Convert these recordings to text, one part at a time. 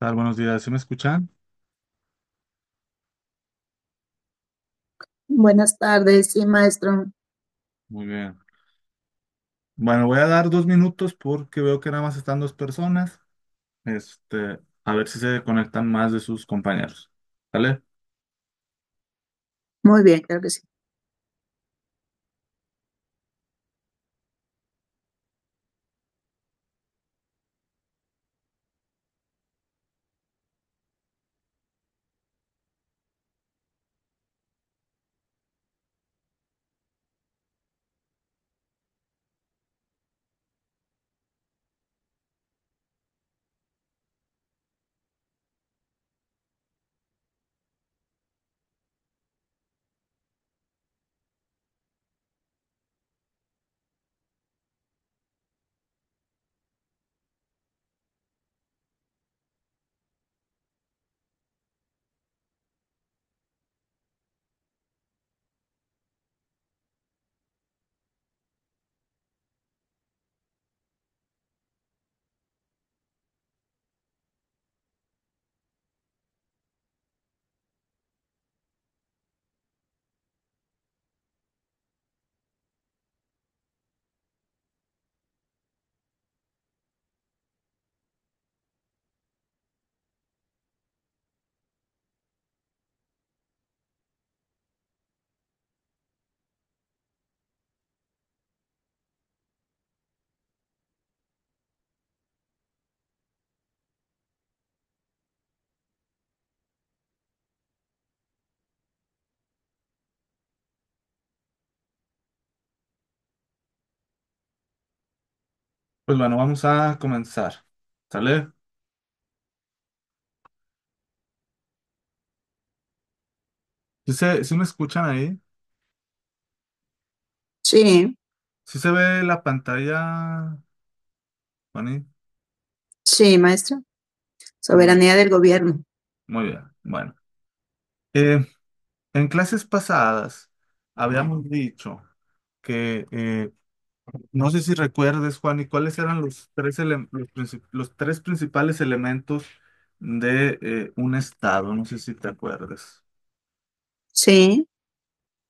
Tal? Buenos días, ¿sí me escuchan? Buenas tardes, sí, maestro. Muy bien. Bueno, voy a dar 2 minutos porque veo que nada más están dos personas. A ver si se conectan más de sus compañeros. ¿Vale? Muy bien, claro que sí. Pues bueno, vamos a comenzar. ¿Sale? ¿Sí me escuchan ahí? Sí, ¿Sí se ve la pantalla, Juani? sí, maestro. Muy, Soberanía del gobierno. muy bien. Bueno. Eh, en clases pasadas habíamos dicho que no sé si recuerdes, Juan, y cuáles eran los tres principales elementos de un estado. No sé si te acuerdas. Sí,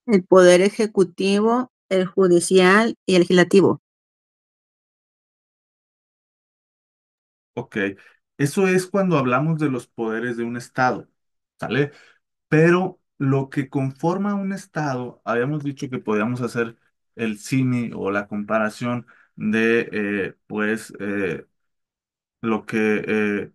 el poder ejecutivo, el judicial y el legislativo. Ok, eso es cuando hablamos de los poderes de un estado, ¿sale? Pero lo que conforma un estado, habíamos dicho que podíamos hacer el símil o la comparación de, lo que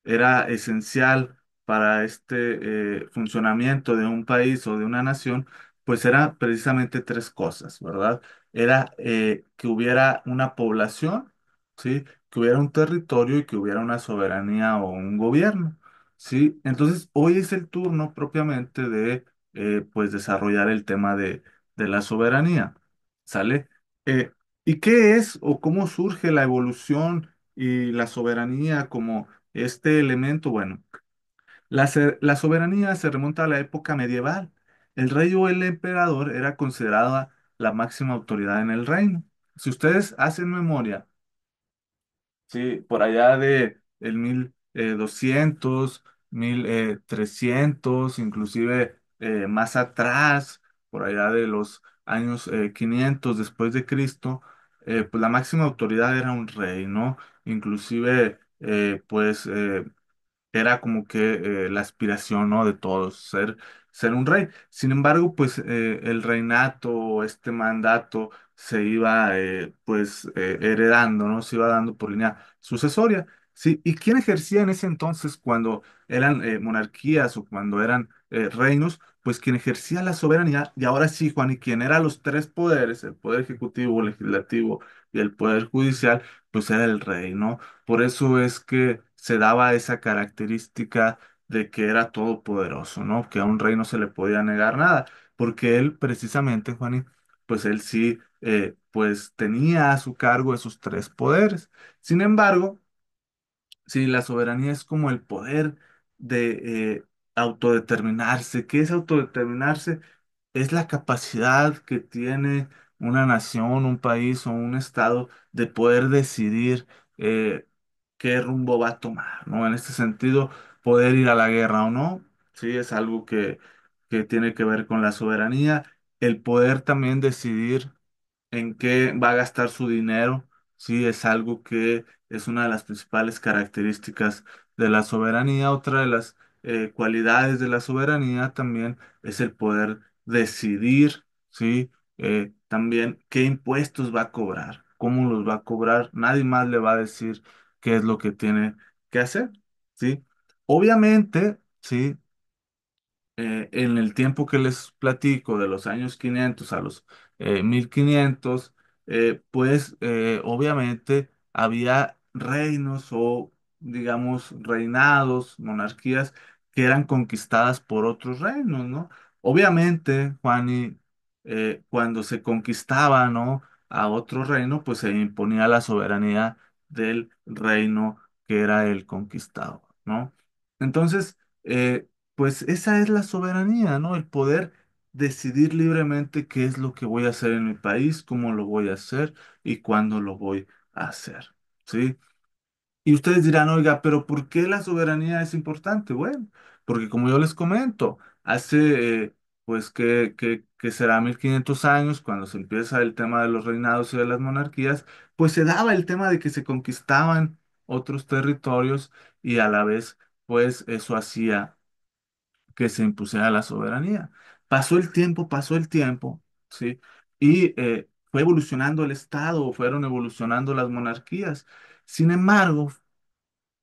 era esencial para este funcionamiento de un país o de una nación, pues era precisamente tres cosas, ¿verdad? Era que hubiera una población, ¿sí? Que hubiera un territorio y que hubiera una soberanía o un gobierno, ¿sí? Entonces, hoy es el turno propiamente de, pues, desarrollar el tema de la soberanía, ¿sale? Eh, ¿Y qué es o cómo surge la evolución y la soberanía como este elemento? Bueno, la soberanía se remonta a la época medieval. El rey o el emperador era considerada la máxima autoridad en el reino. Si ustedes hacen memoria, sí, por allá de el 1200, 1300, inclusive más atrás, por allá de los años 500 después de Cristo, pues la máxima autoridad era un rey, ¿no? Inclusive, era como que la aspiración, ¿no? De todos, ser un rey. Sin embargo, pues el reinato, este mandato, se iba heredando, ¿no? Se iba dando por línea sucesoria. Sí, ¿y quién ejercía en ese entonces cuando eran monarquías o cuando eran reinos? Pues quien ejercía la soberanía, y ahora sí, Juan, y quien era los tres poderes, el poder ejecutivo, legislativo y el poder judicial, pues era el rey, ¿no? Por eso es que se daba esa característica de que era todopoderoso, ¿no? Que a un rey no se le podía negar nada, porque él precisamente, Juaní, pues él sí, pues tenía a su cargo esos tres poderes. Sin embargo, sí, la soberanía es como el poder de autodeterminarse. ¿Qué es autodeterminarse? Es la capacidad que tiene una nación, un país o un estado de poder decidir. qué rumbo va a tomar, ¿no? En este sentido, poder ir a la guerra o no, sí, es algo que tiene que ver con la soberanía, el poder también decidir en qué va a gastar su dinero, sí, es algo que es una de las principales características de la soberanía. Otra de las cualidades de la soberanía también es el poder decidir, sí, también qué impuestos va a cobrar, cómo los va a cobrar. Nadie más le va a decir qué es lo que tiene que hacer, sí. Obviamente, sí, en el tiempo que les platico, de los años 500 a los 1500, pues obviamente había reinos o, digamos, reinados, monarquías que eran conquistadas por otros reinos, ¿no? Obviamente, Juan, cuando se conquistaba, ¿no? A otro reino, pues se imponía la soberanía del reino que era el conquistado, ¿no? Entonces, pues esa es la soberanía, ¿no? El poder decidir libremente qué es lo que voy a hacer en mi país, cómo lo voy a hacer y cuándo lo voy a hacer, ¿sí? Y ustedes dirán, oiga, pero ¿por qué la soberanía es importante? Bueno, porque como yo les comento, hace, pues, que será 1500 años, cuando se empieza el tema de los reinados y de las monarquías, pues se daba el tema de que se conquistaban otros territorios y a la vez, pues, eso hacía que se impusiera la soberanía. Pasó el tiempo, ¿sí? Y fue evolucionando el Estado, fueron evolucionando las monarquías. Sin embargo,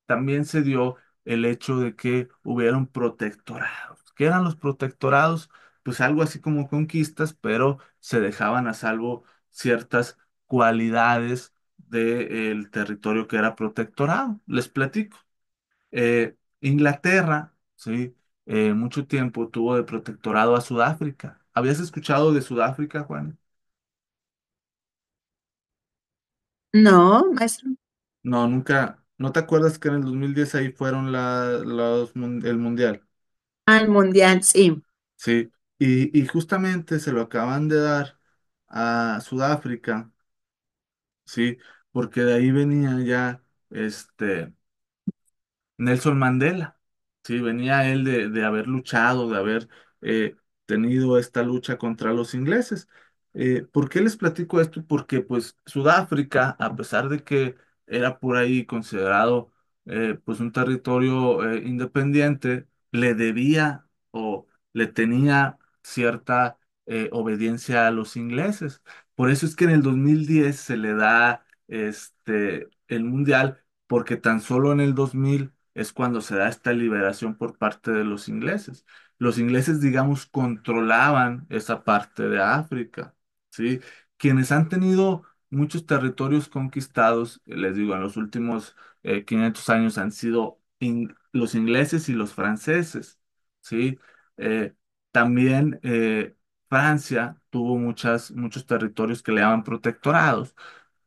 también se dio el hecho de que hubieron protectorados. ¿Qué eran los protectorados? Pues algo así como conquistas, pero se dejaban a salvo ciertas cualidades del territorio que era protectorado. Les platico. Inglaterra, sí, mucho tiempo tuvo de protectorado a Sudáfrica. ¿Habías escuchado de Sudáfrica, Juan? No, maestro. No, nunca. ¿No te acuerdas que en el 2010 ahí fueron el mundial? Al mundial, sí. Sí, y justamente se lo acaban de dar a Sudáfrica, sí, porque de ahí venía ya Nelson Mandela, sí, venía él de haber luchado, de haber eh, tenido esta lucha contra los ingleses. ¿Por qué les platico esto? Porque pues Sudáfrica, a pesar de que era por ahí considerado pues un territorio independiente, le debía o le tenía cierta obediencia a los ingleses. Por eso es que en el 2010 se le da el mundial, porque tan solo en el 2000 es cuando se da esta liberación por parte de los ingleses. Los ingleses, digamos, controlaban esa parte de África, ¿sí? Quienes han tenido muchos territorios conquistados, les digo, en los últimos 500 años han sido los ingleses y los franceses, ¿sí? Eh, también Francia tuvo muchos territorios que le llaman protectorados.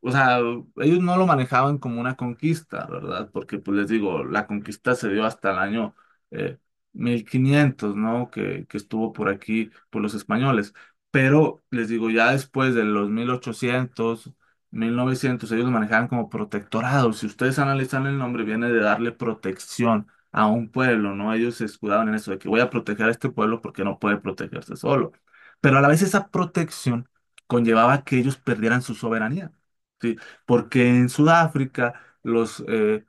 O sea, ellos no lo manejaban como una conquista, ¿verdad? Porque, pues les digo, la conquista se dio hasta el año eh, 1500, ¿no? Que estuvo por aquí por los españoles. Pero, les digo, ya después de los 1800, 1900, ellos lo manejaban como protectorado. Si ustedes analizan el nombre, viene de darle protección a un pueblo, ¿no? Ellos se escudaban en eso de que voy a proteger a este pueblo porque no puede protegerse solo. Pero a la vez esa protección conllevaba que ellos perdieran su soberanía. Sí, porque en Sudáfrica los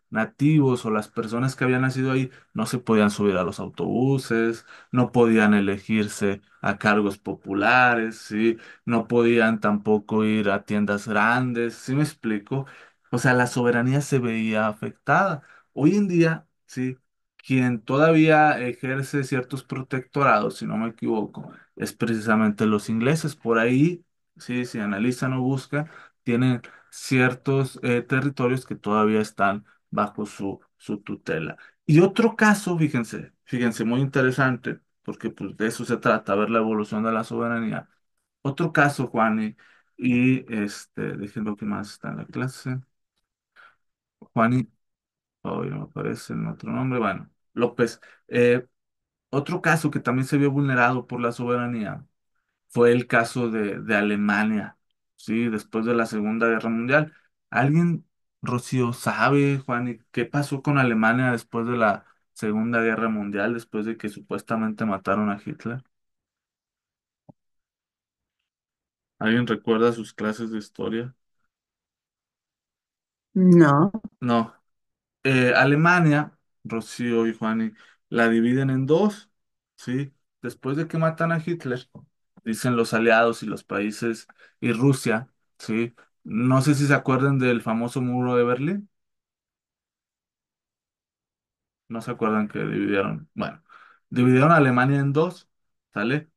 nativos o las personas que habían nacido ahí no se podían subir a los autobuses, no podían elegirse a cargos populares, ¿sí? No podían tampoco ir a tiendas grandes, ¿sí me explico? O sea, la soberanía se veía afectada. Hoy en día, sí, quien todavía ejerce ciertos protectorados, si no me equivoco, es precisamente los ingleses. Por ahí, sí, si analizan o buscan, tienen ciertos territorios que todavía están bajo su tutela. Y otro caso, fíjense, muy interesante, porque pues de eso se trata, ver la evolución de la soberanía. Otro caso, Juan, déjenme ver qué más está en la clase. Juan hoy no me aparece en otro nombre, bueno, López. Otro caso que también se vio vulnerado por la soberanía fue el caso de Alemania, ¿sí? Después de la Segunda Guerra Mundial. ¿Alguien Rocío, ¿sabe, Juan, y qué pasó con Alemania después de la Segunda Guerra Mundial, después de que supuestamente mataron a Hitler? ¿Alguien recuerda sus clases de historia? No, No. Alemania, Rocío y Juani, la dividen en dos, ¿sí? Después de que matan a Hitler, dicen los aliados y los países y Rusia, ¿sí? No sé si se acuerdan del famoso muro de Berlín, no se acuerdan que dividieron, bueno, dividieron a Alemania en dos, ¿sale?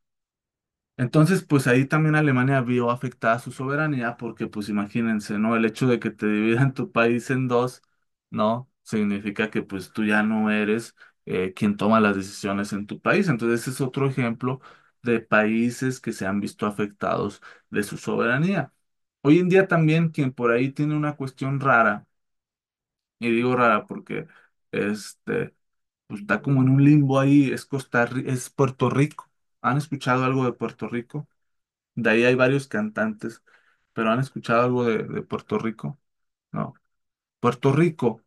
Entonces, pues ahí también Alemania vio afectada su soberanía, porque pues imagínense, ¿no? El hecho de que te dividan tu país en dos, ¿no? Significa que pues tú ya no eres quien toma las decisiones en tu país. Entonces, ese es otro ejemplo de países que se han visto afectados de su soberanía. Hoy en día también quien por ahí tiene una cuestión rara, y digo rara porque este, pues está como en un limbo ahí, es es Puerto Rico. ¿Han escuchado algo de Puerto Rico? De ahí hay varios cantantes, pero ¿han escuchado algo de Puerto Rico? No. Puerto Rico,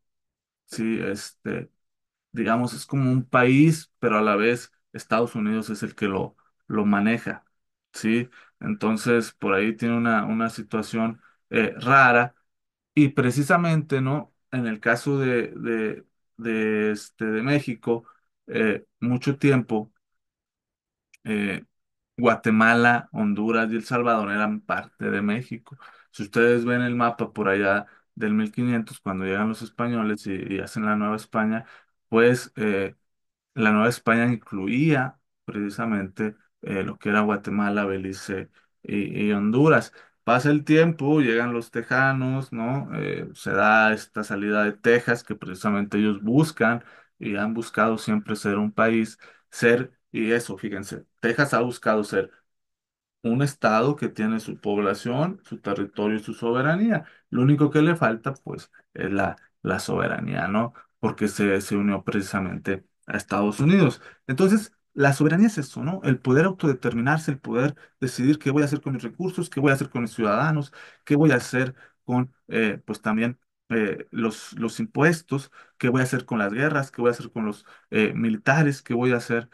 sí, digamos, es como un país, pero a la vez Estados Unidos es el que lo maneja, ¿sí? Entonces, por ahí tiene una situación rara y precisamente, ¿no? En el caso de México, mucho tiempo eh, Guatemala, Honduras y El Salvador eran parte de México. Si ustedes ven el mapa por allá del 1500, cuando llegan los españoles y hacen la Nueva España, pues la Nueva España incluía precisamente lo que era Guatemala, Belice y Honduras. Pasa el tiempo, llegan los tejanos, ¿no? Se da esta salida de Texas que precisamente ellos buscan y han buscado siempre ser un país, ser, y eso, fíjense, Texas ha buscado ser un estado que tiene su población, su territorio y su soberanía. Lo único que le falta, pues, es la soberanía, ¿no? Porque se unió precisamente a Estados Unidos. Entonces, la soberanía es eso, ¿no? El poder autodeterminarse, el poder decidir qué voy a hacer con mis recursos, qué voy a hacer con mis ciudadanos, qué voy a hacer con, pues, también los impuestos, qué voy a hacer con las guerras, qué voy a hacer con los militares, qué voy a hacer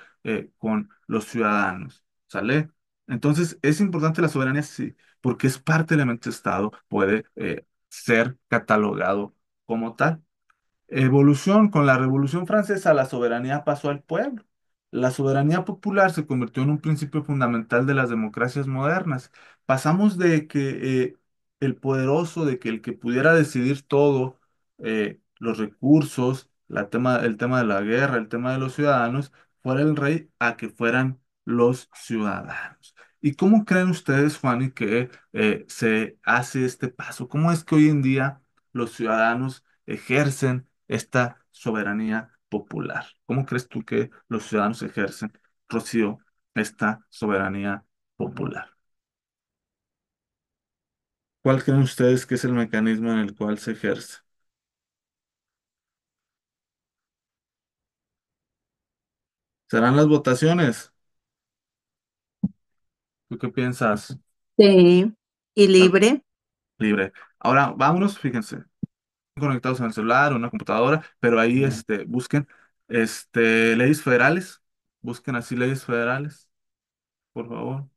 con los ciudadanos. ¿Sale? Entonces, ¿es importante la soberanía? Sí, porque es parte del elemento de Estado, puede ser catalogado como tal. Evolución, con la Revolución Francesa, la soberanía pasó al pueblo. La soberanía popular se convirtió en un principio fundamental de las democracias modernas. Pasamos de que el poderoso, de que el que pudiera decidir todo, los recursos, el tema de la guerra, el tema de los ciudadanos, fuera el rey, a que fueran los ciudadanos. ¿Y cómo creen ustedes, Juan, que se hace este paso? ¿Cómo es que hoy en día los ciudadanos ejercen esta soberanía popular? ¿Cómo crees tú que los ciudadanos ejercen, Rocío, esta soberanía popular? ¿Cuál creen ustedes que es el mecanismo en el cual se ejerce? ¿Serán las votaciones? ¿Tú qué piensas? sí. ¿Y libre? Libre. Ahora, vámonos, fíjense, conectados en el celular o una computadora, pero ahí busquen leyes federales, busquen así leyes federales, por favor,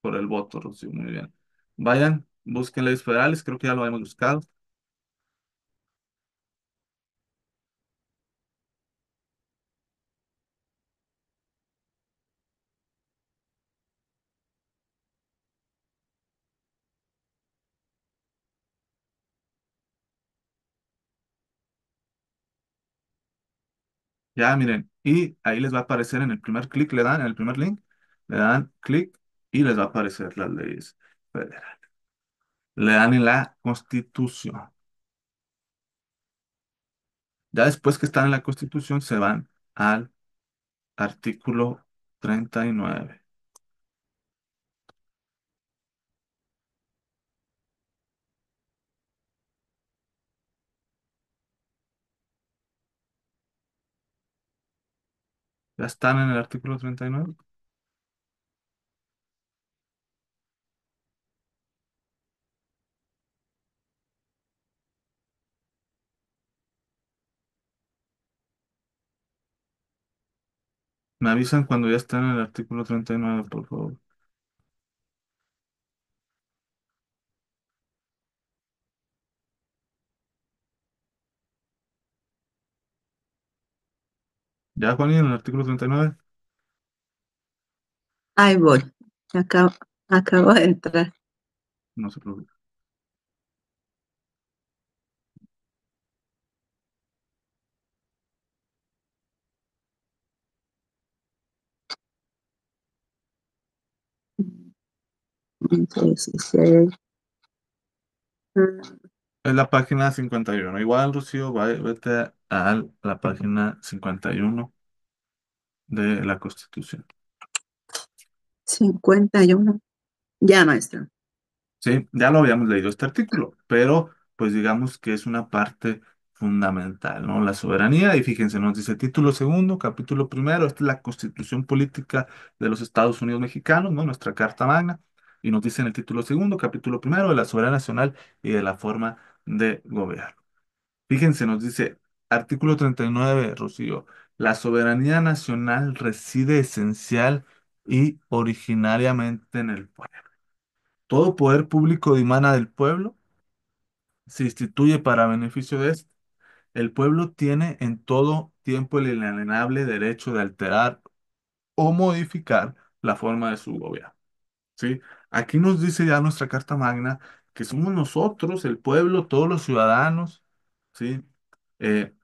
por el voto, Rocío, muy bien. Vayan, busquen leyes federales, creo que ya lo hemos buscado. Ya, miren, y ahí les va a aparecer en el primer clic, le dan, en el primer link, le dan clic y les va a aparecer las leyes federales. Le dan en la Constitución. Ya después que están en la Constitución, se van al artículo 39. Ya están en el artículo 39. Me avisan cuando ya estén en el artículo 39, por favor. ¿Ya, Juan, en el artículo 39? Ahí voy. Acabo, acabo de entrar. No se preocupe. 16. Es la página 51. Igual, Rocío, vete a la página 51 de la Constitución. 51. Ya, maestro. Sí, ya lo habíamos leído este artículo, pero pues digamos que es una parte fundamental, ¿no? La soberanía, y fíjense, nos dice título segundo, capítulo primero, esta es la Constitución Política de los Estados Unidos Mexicanos, ¿no? Nuestra Carta Magna, y nos dice en el título segundo, capítulo primero, de la soberanía nacional y de la forma de gobierno. Fíjense, nos dice artículo 39, Rocío, la soberanía nacional reside esencial y originariamente en el pueblo. Todo poder público dimana del pueblo, se instituye para beneficio de éste. El pueblo tiene en todo tiempo el inalienable derecho de alterar o modificar la forma de su gobierno. ¿Sí? Aquí nos dice ya nuestra Carta Magna que somos nosotros, el pueblo, todos los ciudadanos, ¿sí? Eh,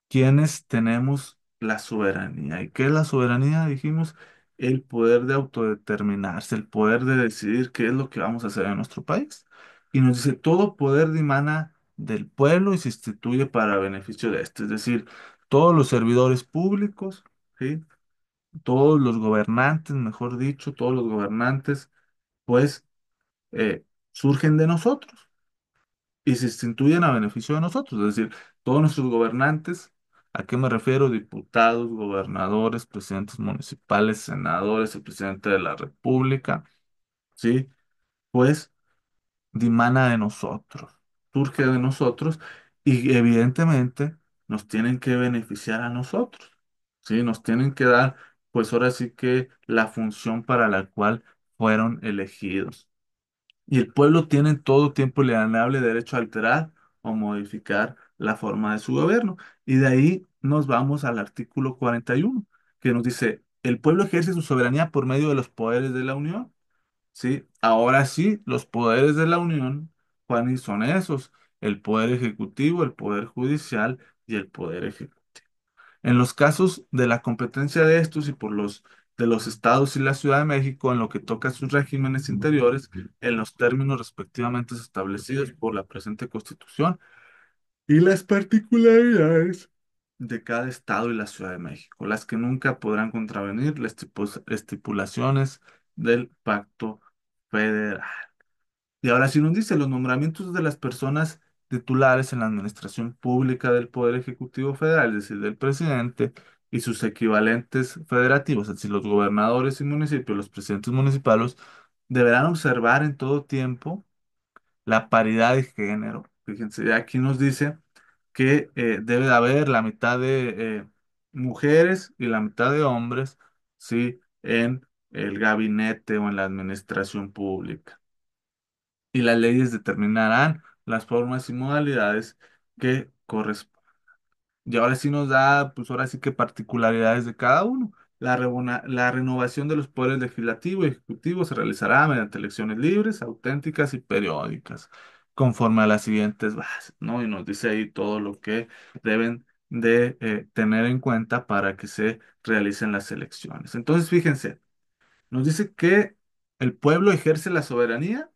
quienes tenemos la soberanía. ¿Y qué es la soberanía? Dijimos, el poder de autodeterminarse, el poder de decidir qué es lo que vamos a hacer en nuestro país. Y nos dice, todo poder dimana del pueblo y se instituye para beneficio de este. Es decir, todos los servidores públicos, ¿sí? Todos los gobernantes, mejor dicho, todos los gobernantes, pues surgen de nosotros y se instituyen a beneficio de nosotros, es decir, todos nuestros gobernantes, ¿a qué me refiero? Diputados, gobernadores, presidentes municipales, senadores, el presidente de la República, ¿sí? Pues dimana de nosotros, surge de nosotros y evidentemente nos tienen que beneficiar a nosotros, ¿sí? Nos tienen que dar, pues ahora sí que la función para la cual fueron elegidos. Y el pueblo tiene en todo tiempo el inalienable derecho a alterar o modificar la forma de su gobierno. Y de ahí nos vamos al artículo 41, que nos dice, el pueblo ejerce su soberanía por medio de los poderes de la Unión. ¿Sí? Ahora sí, los poderes de la Unión, Juan, y son esos, el poder ejecutivo, el poder judicial y el poder ejecutivo. En los casos de la competencia de estos y por los de los estados y la Ciudad de México, en lo que toca a sus regímenes interiores, en los términos respectivamente establecidos por la presente Constitución y las particularidades de cada estado y la Ciudad de México, las que nunca podrán contravenir las estipulaciones del Pacto Federal. Y ahora sí nos dice los nombramientos de las personas titulares en la administración pública del Poder Ejecutivo Federal, es decir, del presidente y sus equivalentes federativos, es decir, los gobernadores y municipios, los presidentes municipales, deberán observar en todo tiempo la paridad de género. Fíjense, aquí nos dice que debe de haber la mitad de mujeres y la mitad de hombres, ¿sí? En el gabinete o en la administración pública y las leyes determinarán las formas y modalidades que correspondan. Y ahora sí nos da, pues ahora sí que particularidades de cada uno. La renovación de los poderes legislativo y ejecutivo se realizará mediante elecciones libres, auténticas y periódicas, conforme a las siguientes bases, ¿no? Y nos dice ahí todo lo que deben de tener en cuenta para que se realicen las elecciones. Entonces, fíjense, nos dice que el pueblo ejerce la soberanía.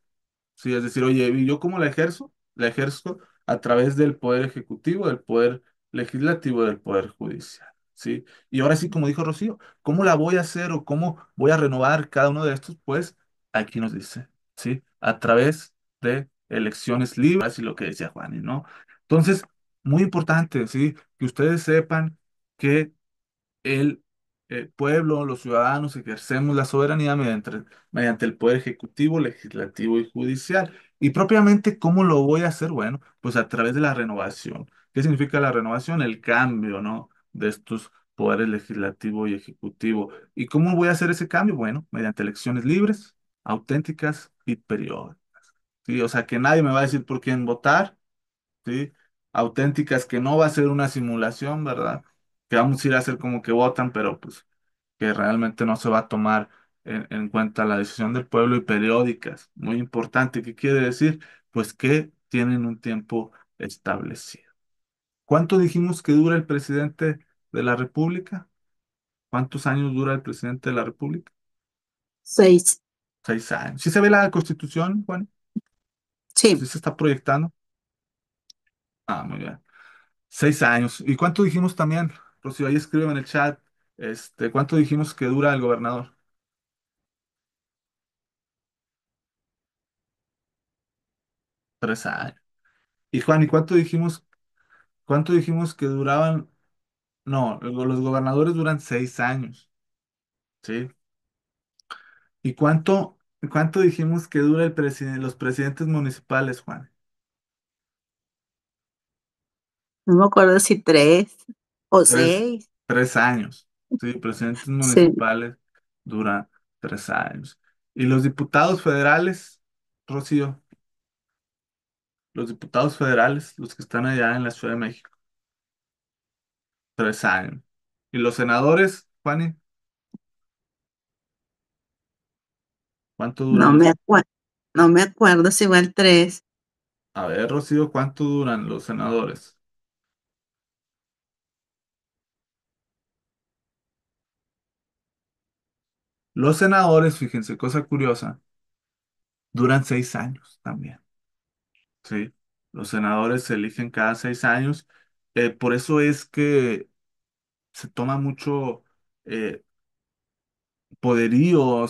Sí, es decir, oye, ¿y yo cómo la ejerzo? La ejerzo a través del poder ejecutivo, del poder legislativo, del poder judicial. ¿Sí? Y ahora sí, como dijo Rocío, ¿cómo la voy a hacer o cómo voy a renovar cada uno de estos? Pues aquí nos dice, ¿sí? A través de elecciones libres y lo que decía Juan, ¿no? Entonces, muy importante, ¿sí? Que ustedes sepan que el pueblo, los ciudadanos, ejercemos la soberanía mediante el poder ejecutivo, legislativo y judicial. Y propiamente, ¿cómo lo voy a hacer? Bueno, pues a través de la renovación. ¿Qué significa la renovación? El cambio, ¿no? De estos poderes legislativo y ejecutivo. ¿Y cómo voy a hacer ese cambio? Bueno, mediante elecciones libres, auténticas y periódicas. ¿Sí? O sea, que nadie me va a decir por quién votar, ¿sí? Auténticas, que no va a ser una simulación, ¿verdad? Que vamos a ir a hacer como que votan, pero pues que realmente no se va a tomar en cuenta la decisión del pueblo, y periódicas, muy importante. ¿Qué quiere decir? Pues que tienen un tiempo establecido. ¿Cuánto dijimos que dura el presidente de la República? ¿Cuántos años dura el presidente de la República? 6. 6 años. ¿Sí se ve la Constitución, Juan? ¿Sí Sí, se está proyectando? Ah, muy bien. 6 años. ¿Y cuánto dijimos también? Rocío, ahí escribe en el chat. ¿Cuánto dijimos que dura el gobernador? 3 años. Y Juan, ¿y cuánto dijimos que duraban? No, los gobernadores duran 6 años, ¿sí? ¿Y cuánto dijimos que dura los presidentes municipales, Juan? no me acuerdo si 3 o Tres, 6. 3 años, ¿sí? Presidentes Sí, municipales duran 3 años. ¿Y los diputados federales, Rocío? Los diputados federales, los que están allá en la Ciudad de México, 3 años. ¿Y los senadores, Juani? ¿Cuánto duran no los? me acuerdo. No me acuerdo si va el 3. A ver, Rocío, ¿cuánto duran los senadores? Los senadores, fíjense, cosa curiosa, duran 6 años también, ¿sí? Los senadores se eligen cada 6 años. Por eso es que se toma mucho eh, poderío,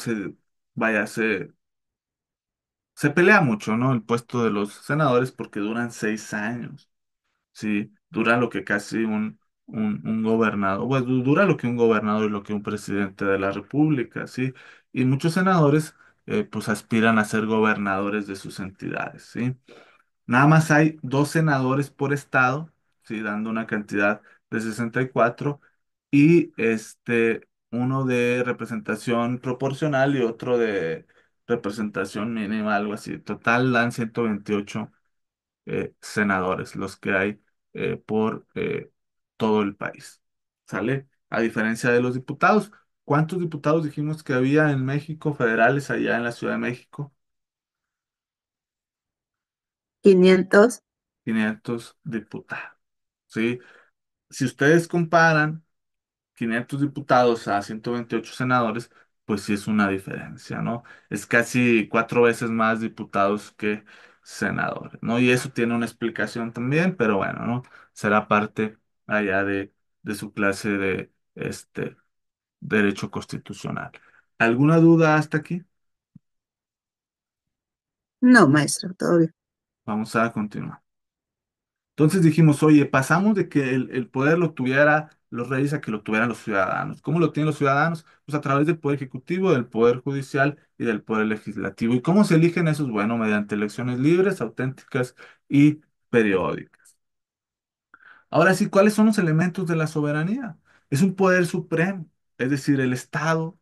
vaya, se pelea mucho, ¿no? El puesto de los senadores porque duran 6 años. Sí, dura lo que casi un gobernador, pues dura lo que un gobernador y lo que un presidente de la República, sí. Y muchos senadores pues aspiran a ser gobernadores de sus entidades, sí. Nada más hay dos senadores por estado, sí, dando una cantidad de 64, y uno de representación proporcional y otro de representación mínima, algo así. Total dan 128 senadores, los que hay por todo el país. ¿Sale? A diferencia de los diputados. ¿Cuántos diputados dijimos que había en México, federales, allá en la Ciudad de México? 500. 500 diputados. ¿Sí? Si ustedes comparan 500 diputados a 128 senadores, pues sí es una diferencia, ¿no? Es casi 4 veces más diputados que senadores, ¿no? Y eso tiene una explicación también, pero bueno, ¿no? Será parte allá de su clase de derecho constitucional. ¿Alguna duda hasta aquí? No, maestro, todo bien. Vamos a continuar. Entonces dijimos, oye, pasamos de que el poder lo tuviera los reyes a que lo tuvieran los ciudadanos. ¿Cómo lo tienen los ciudadanos? Pues a través del poder ejecutivo, del poder judicial y del poder legislativo. ¿Y cómo se eligen esos? Bueno, mediante elecciones libres, auténticas y periódicas. Ahora sí, ¿cuáles son los elementos de la soberanía? Es un poder supremo, es decir, el Estado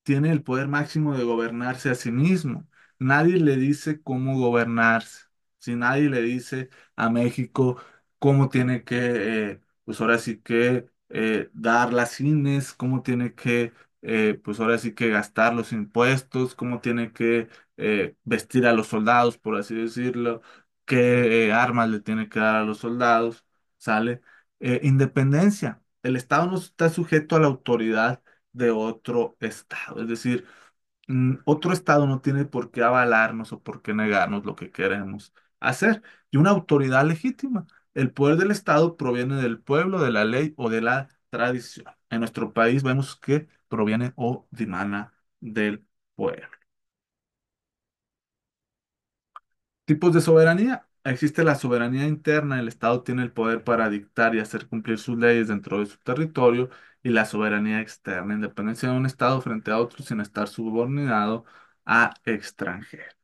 tiene el poder máximo de gobernarse a sí mismo. Nadie le dice cómo gobernarse. Si nadie le dice a México cómo tiene que, pues ahora sí que dar las INES, cómo tiene que, pues ahora sí que gastar los impuestos, cómo tiene que vestir a los soldados, por así decirlo, qué armas le tiene que dar a los soldados, ¿sale? Independencia. El Estado no está sujeto a la autoridad de otro estado. Es decir, otro estado no tiene por qué avalarnos o por qué negarnos lo que queremos hacer. Y una autoridad legítima. El poder del Estado proviene del pueblo, de la ley o de la tradición. En nuestro país vemos que proviene o dimana del pueblo. Tipos de soberanía. Existe la soberanía interna, el Estado tiene el poder para dictar y hacer cumplir sus leyes dentro de su territorio, y la soberanía externa, independencia de un Estado frente a otro sin estar subordinado a extranjeros.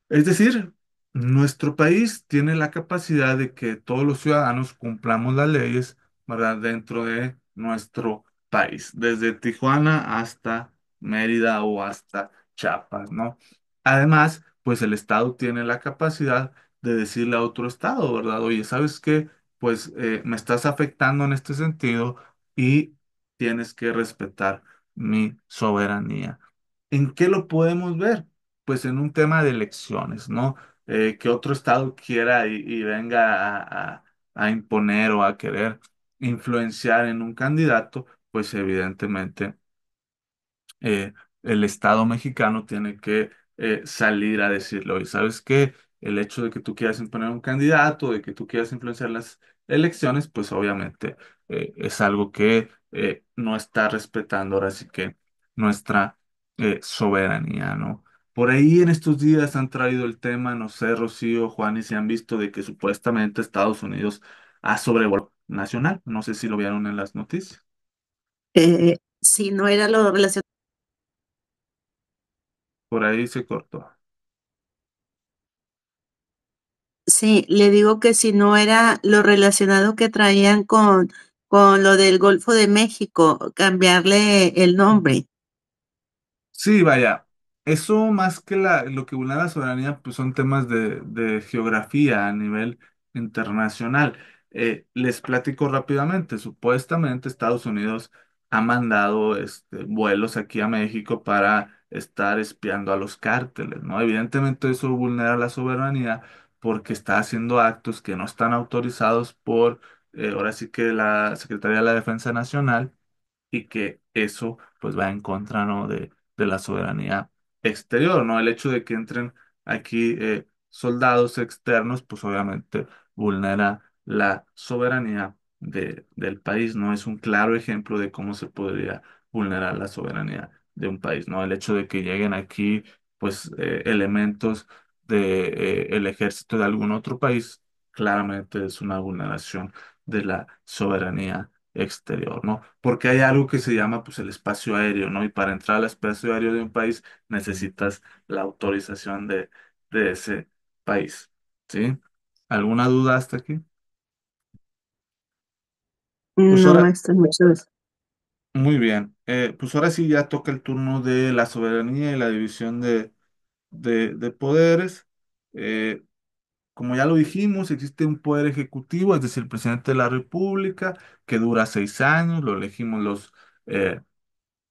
Es decir, nuestro país tiene la capacidad de que todos los ciudadanos cumplamos las leyes, ¿verdad? Dentro de nuestro país, desde Tijuana hasta Mérida o hasta Chiapas, ¿no? Además, pues el Estado tiene la capacidad de decirle a otro Estado, ¿verdad? Oye, ¿sabes qué? Pues me estás afectando en este sentido y tienes que respetar mi soberanía. ¿En qué lo podemos ver? Pues en un tema de elecciones, ¿no? Que otro Estado quiera y venga a imponer o a querer influenciar en un candidato, pues evidentemente eh, el Estado mexicano tiene que salir a decirlo. Oye, ¿sabes qué? El hecho de que tú quieras imponer un candidato, de que tú quieras influenciar las elecciones, pues obviamente es algo que no está respetando ahora sí que nuestra soberanía, ¿no? Por ahí en estos días han traído el tema, no sé, Rocío, Juan, y se han visto de que supuestamente Estados Unidos ha sobrevolado nacional. No sé si lo vieron en las noticias. Si no era lo relacionado. Por ahí se cortó. Sí, le digo que si no era lo relacionado que traían con lo del Golfo de México, cambiarle el nombre. Sí, vaya, eso más que lo que vulnera la soberanía, pues son temas de geografía a nivel internacional. Les platico rápidamente. Supuestamente Estados Unidos ha mandado vuelos aquí a México para estar espiando a los cárteles, ¿no? Evidentemente eso vulnera la soberanía porque está haciendo actos que no están autorizados por, ahora sí que la Secretaría de la Defensa Nacional y que eso pues va en contra, ¿no? de la soberanía exterior, ¿no? El hecho de que entren aquí soldados externos, pues obviamente vulnera la soberanía del país, ¿no? Es un claro ejemplo de cómo se podría vulnerar la soberanía de un país, ¿no? El hecho de que lleguen aquí, pues, elementos de, el ejército de algún otro país, claramente es una vulneración de la soberanía exterior, ¿no? Porque hay algo que se llama pues el espacio aéreo, ¿no? Y para entrar al espacio aéreo de un país necesitas la autorización de ese país, ¿sí? ¿Alguna duda hasta aquí? Pues No, ahora, maestro, muchas gracias. muy bien. Pues ahora sí ya toca el turno de la soberanía y la división de poderes. Eh, Como ya lo dijimos, existe un poder ejecutivo, es decir, el presidente de la República, que dura 6 años, lo elegimos los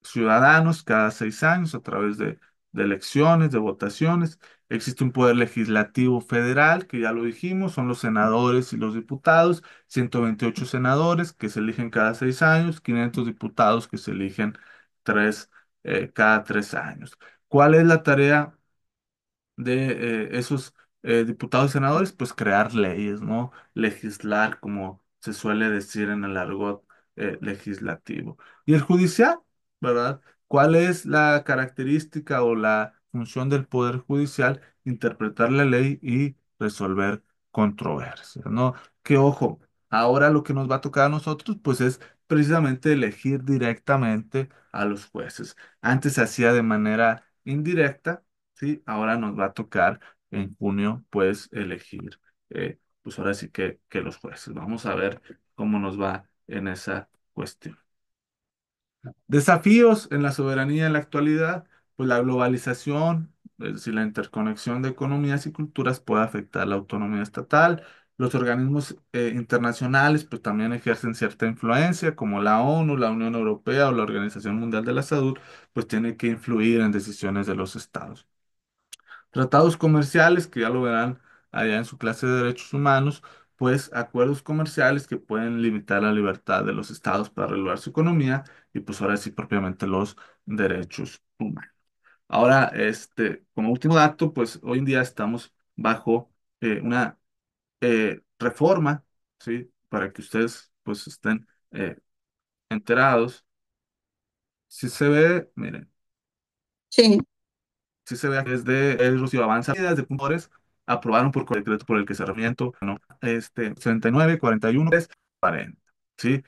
ciudadanos cada 6 años a través de elecciones, de votaciones. Existe un poder legislativo federal, que ya lo dijimos, son los senadores y los diputados, 128 senadores que se eligen cada 6 años, 500 diputados que se eligen tres, cada 3 años. ¿Cuál es la tarea de esos diputados y senadores? Pues crear leyes, ¿no? Legislar, como se suele decir en el argot legislativo. Y el judicial, ¿verdad? ¿Cuál es la característica o la función del Poder Judicial? Interpretar la ley y resolver controversias, ¿no? Que ojo, ahora lo que nos va a tocar a nosotros, pues es precisamente elegir directamente a los jueces. Antes se hacía de manera indirecta. Sí, ahora nos va a tocar en junio, pues, elegir, pues ahora sí que los jueces. Vamos a ver cómo nos va en esa cuestión. Desafíos en la soberanía en la actualidad, pues la globalización, es decir, la interconexión de economías y culturas puede afectar la autonomía estatal. Los organismos internacionales, pues también ejercen cierta influencia, como la ONU, la Unión Europea o la Organización Mundial de la Salud, pues tienen que influir en decisiones de los estados. Tratados comerciales, que ya lo verán allá en su clase de derechos humanos, pues acuerdos comerciales que pueden limitar la libertad de los estados para regular su economía y pues ahora sí propiamente los derechos humanos. Ahora, como último dato, pues hoy en día estamos bajo una reforma, ¿sí? Para que ustedes pues estén enterados. Si se ve, miren. Sí, Sí se ve que es de Rocío Avanza de puntores aprobaron por decreto por el que se refiere, ¿no? 69, 41, 40, ¿sí?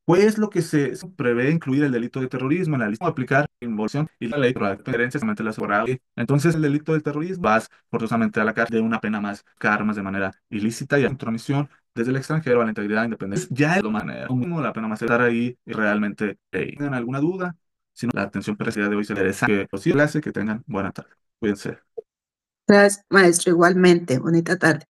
Pues lo que se prevé incluir el delito de terrorismo en la lista, aplicar involución y la ley para preferencias solamente las asegurado. Entonces el delito del terrorismo vas forzosamente a la cárcel de una pena más que armas de manera ilícita y a intromisión desde el extranjero a la integridad e independencia. Ya es de manera como la pena más estar ahí y realmente ¿tienen alguna duda? Si no, la atención presencial de hoy se merece que posible clase, que tengan buena tarde. Cuídense. Gracias, maestro, igualmente. Bonita tarde.